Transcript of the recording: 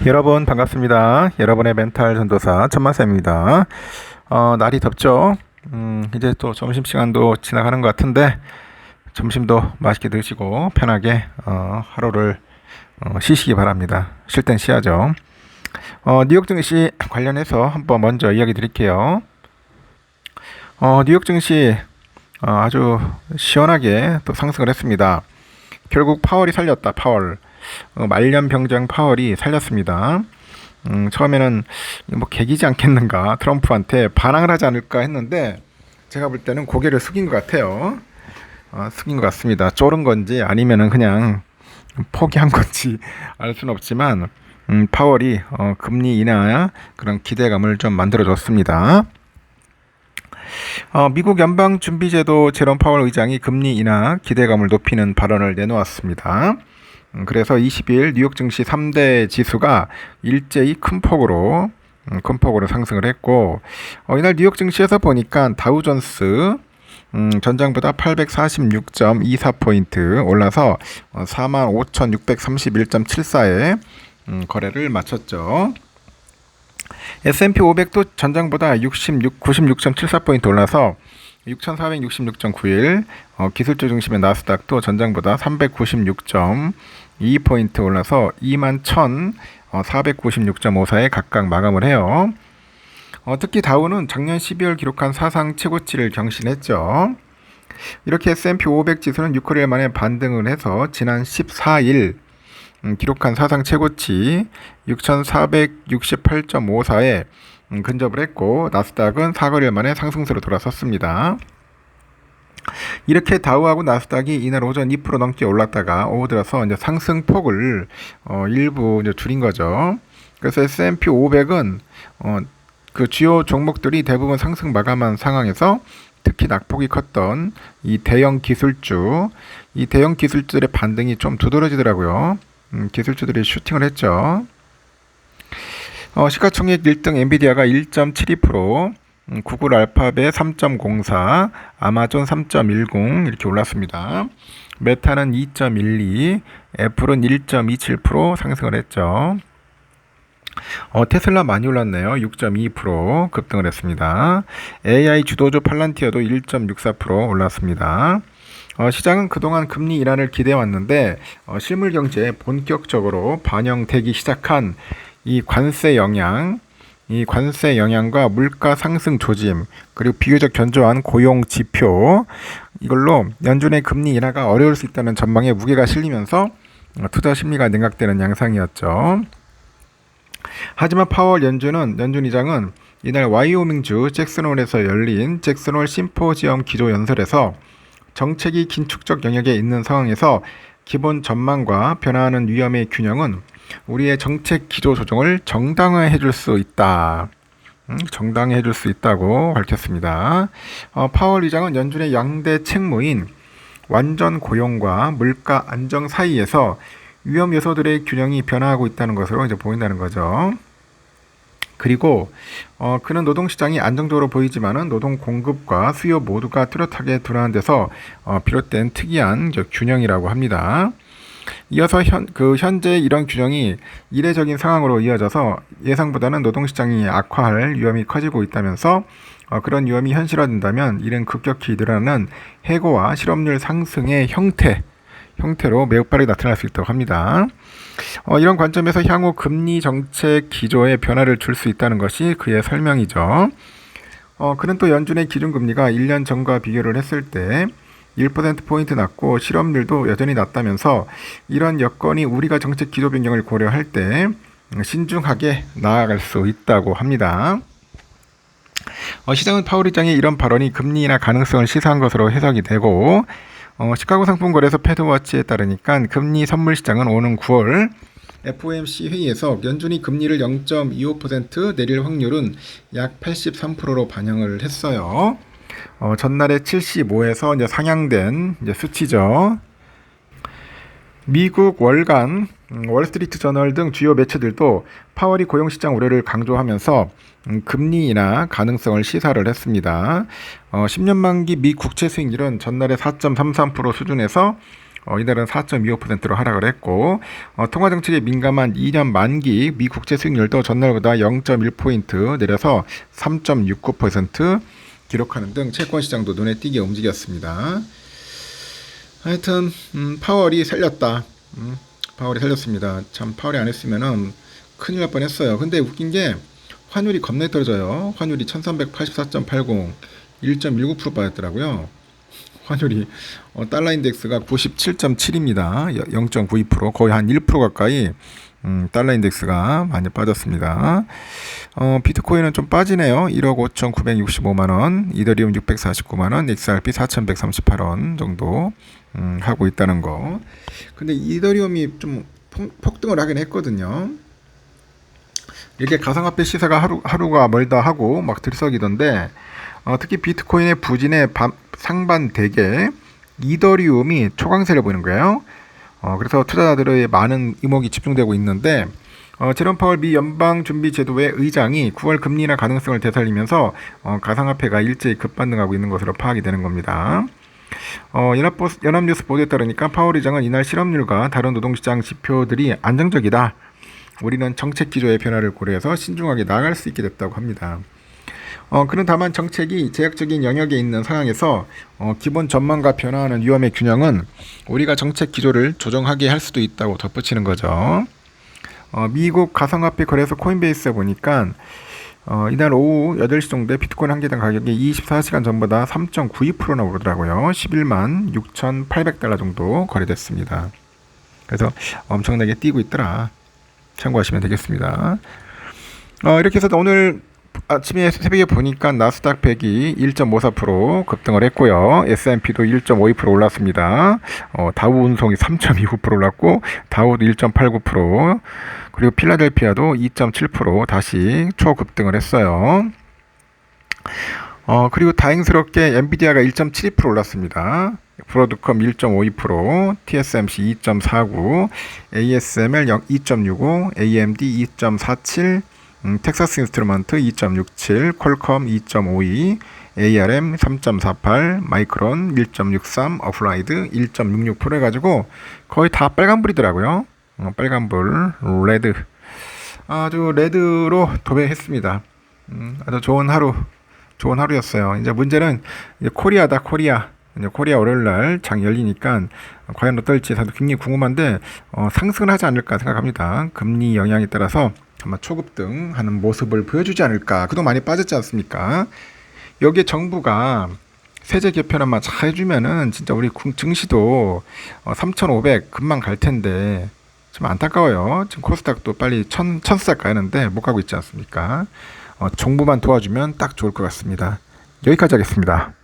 여러분 반갑습니다. 여러분의 멘탈 전도사 천만쌤입니다. 날이 덥죠? 이제 또 점심시간도 지나가는 것 같은데 점심도 맛있게 드시고 편하게 하루를 쉬시기 바랍니다. 쉴 땐 쉬어야죠. 뉴욕 증시 관련해서 한번 먼저 이야기 드릴게요. 뉴욕 증시 아주 시원하게 또 상승을 했습니다. 결국 파월이 살렸다. 파월. 말년병장 파월이 살렸습니다. 처음에는 뭐 개기지 않겠는가, 트럼프한테 반항을 하지 않을까 했는데 제가 볼 때는 고개를 숙인 것 같아요. 숙인 것 같습니다. 쫄은 건지 아니면은 그냥 포기한 건지 알 수는 없지만 파월이 금리 인하 그런 기대감을 좀 만들어줬습니다. 미국 연방준비제도 제롬 파월 의장이 금리 인하 기대감을 높이는 발언을 내놓았습니다. 그래서 20일 뉴욕 증시 3대 지수가 일제히 큰 폭으로 상승을 했고, 이날 뉴욕 증시에서 보니까 다우존스 전장보다 846.24포인트 올라서 45,631.74에 거래를 마쳤죠. S&P 500도 전장보다 96.74포인트 올라서 6,466.91, 기술주 중심의 나스닥도 전장보다 396.2포인트 올라서 21,496.54에 각각 마감을 해요. 특히 다우는 작년 12월 기록한 사상 최고치를 경신했죠. 이렇게 S&P 500 지수는 6개월 만에 반등을 해서 지난 14일 기록한 사상 최고치 6,468.54에 근접을 했고, 나스닥은 4거래일 만에 상승세로 돌아섰습니다. 이렇게 다우하고 나스닥이 이날 오전 2% 넘게 올랐다가 오후 들어서 이제 상승폭을 일부 이제 줄인 거죠. 그래서 S&P 500은 그 주요 종목들이 대부분 상승 마감한 상황에서 특히 낙폭이 컸던 이 대형 기술주들의 반등이 좀 두드러지더라고요. 기술주들이 슈팅을 했죠. 시가총액 1등 엔비디아가 1.72%, 구글 알파벳 3.04, 아마존 3.10 이렇게 올랐습니다. 메타는 2.12, 애플은 1.27% 상승을 했죠. 테슬라 많이 올랐네요. 6.2% 급등을 했습니다. AI 주도주 팔란티어도 1.64% 올랐습니다. 시장은 그동안 금리 인하를 기대해 왔는데 실물 경제에 본격적으로 반영되기 시작한 이 관세 영향과 물가 상승 조짐, 그리고 비교적 견조한 고용 지표, 이걸로 연준의 금리 인하가 어려울 수 있다는 전망에 무게가 실리면서 투자 심리가 냉각되는 양상이었죠. 하지만 파월 연준 의장은 이날 와이오밍주 잭슨홀에서 열린 잭슨홀 심포지엄 기조연설에서 정책이 긴축적 영역에 있는 상황에서 기본 전망과 변화하는 위험의 균형은 우리의 정책 기조 조정을 정당화해 줄 수 있다. 정당화해 줄 수 있다고 밝혔습니다. 파월 의장은 연준의 양대 책무인 완전 고용과 물가 안정 사이에서 위험 요소들의 균형이 변화하고 있다는 것으로 이제 보인다는 거죠. 그리고 그는 노동시장이 안정적으로 보이지만은 노동 공급과 수요 모두가 뚜렷하게 드러난 데서 비롯된 특이한 균형이라고 합니다. 이어서 현재 이런 균형이 이례적인 상황으로 이어져서 예상보다는 노동시장이 악화할 위험이 커지고 있다면서 그런 위험이 현실화된다면 이는 급격히 늘어나는 해고와 실업률 상승의 형태로 매우 빠르게 나타날 수 있다고 합니다. 이런 관점에서 향후 금리 정책 기조에 변화를 줄 수 있다는 것이 그의 설명이죠. 그는 또 연준의 기준금리가 1년 전과 비교를 했을 때 1%포인트 낮고 실업률도 여전히 낮다면서 이런 여건이 우리가 정책 기조 변경을 고려할 때 신중하게 나아갈 수 있다고 합니다. 시장은 파월 의장의 이런 발언이 금리 인하 가능성을 시사한 것으로 해석이 되고, 시카고 상품거래소 패드워치에 따르니까 금리 선물 시장은 오는 9월 FOMC 회의에서 연준이 금리를 0.25% 내릴 확률은 약 83%로 반영을 했어요. 전날에 75에서 이제 상향된 수치죠. 미국 월간 월스트리트 저널 등 주요 매체들도 파월이 고용시장 우려를 강조하면서 금리 인하 가능성을 시사를 했습니다. 10년 만기 미 국채 수익률은 전날에 4.33% 수준에서 이달은 4.25%로 하락을 했고 통화 정책에 민감한 2년 만기 미 국채 수익률도 전날보다 0.1포인트 내려서 3.69% 기록하는 등 채권 시장도 눈에 띄게 움직였습니다. 하여튼 파월이 살렸다. 파월이 살렸습니다. 참 파월이 안 했으면은 큰일 날 뻔했어요. 근데 웃긴 게 환율이 겁나 떨어져요. 환율이 1384.80 1.19% 빠졌더라고요. 환율이 달러 인덱스가 97.7입니다. 0.92% 거의 한 1% 가까이 달러 인덱스가 많이 빠졌습니다. 비트코인은 좀 빠지네요. 1억 5,965만원, 이더리움 649만원, XRP 4,138원 정도 하고 있다는 거. 근데 이더리움이 좀 폭등을 하긴 했거든요. 이렇게 가상화폐 시세가 하루가 멀다 하고 막 들썩이던데 특히 비트코인의 부진의 상반되게 이더리움이 초강세를 보이는 거예요. 그래서 투자자들의 많은 이목이 집중되고 있는데 제롬 파월 미 연방준비제도회 의장이 9월 금리 인하 가능성을 되살리면서 가상화폐가 일제히 급반등하고 있는 것으로 파악이 되는 겁니다. 연합뉴스 보도에 따르니까 파월 의장은 이날 실업률과 다른 노동시장 지표들이 안정적이다. 우리는 정책 기조의 변화를 고려해서 신중하게 나아갈 수 있게 됐다고 합니다. 그는 다만 정책이 제약적인 영역에 있는 상황에서 기본 전망과 변화하는 위험의 균형은 우리가 정책 기조를 조정하게 할 수도 있다고 덧붙이는 거죠. 미국 가상화폐 거래소 코인베이스에 보니까 이날 오후 8시 정도에 비트코인 한 개당 가격이 24시간 전보다 3.92%나 오르더라고요. 11만 6,800달러 정도 거래됐습니다. 그래서 엄청나게 뛰고 있더라. 참고하시면 되겠습니다. 이렇게 해서 오늘 아침에 새벽에 보니까 나스닥 100이 1.54% 급등을 했고요. S&P도 1.52% 올랐습니다. 다우 운송이 3.29% 올랐고 다우도 1.89% 그리고 필라델피아도 2.7% 다시 초급등을 했어요. 그리고 다행스럽게 엔비디아가 1.72% 올랐습니다. 브로드컴 1.52%, TSMC 2.49%, ASML 2.65%, AMD 2.47%, 텍사스 인스트루먼트 2.67, 퀄컴 2.52, ARM 3.48, 마이크론 1.63, 어플라이드 1.66% 해가지고 거의 다 빨간불이더라고요. 빨간불, 레드. 아주 레드로 도배했습니다. 아주 좋은 하루였어요. 이제 문제는 이제 코리아다, 코리아. 이제 코리아 월요일날 장 열리니까 과연 어떨지 다들 굉장히 궁금한데 상승을 하지 않을까 생각합니다. 금리 영향에 따라서 아마 초급등하는 모습을 보여주지 않을까. 그동안 많이 빠졌지 않습니까? 여기에 정부가 세제 개편만 잘 해주면은 진짜 우리 증시도 3,500 금방 갈 텐데 좀 안타까워요. 지금 코스닥도 빨리 1,000살 가야하는데 못 가고 있지 않습니까? 정부만 도와주면 딱 좋을 것 같습니다. 여기까지 하겠습니다.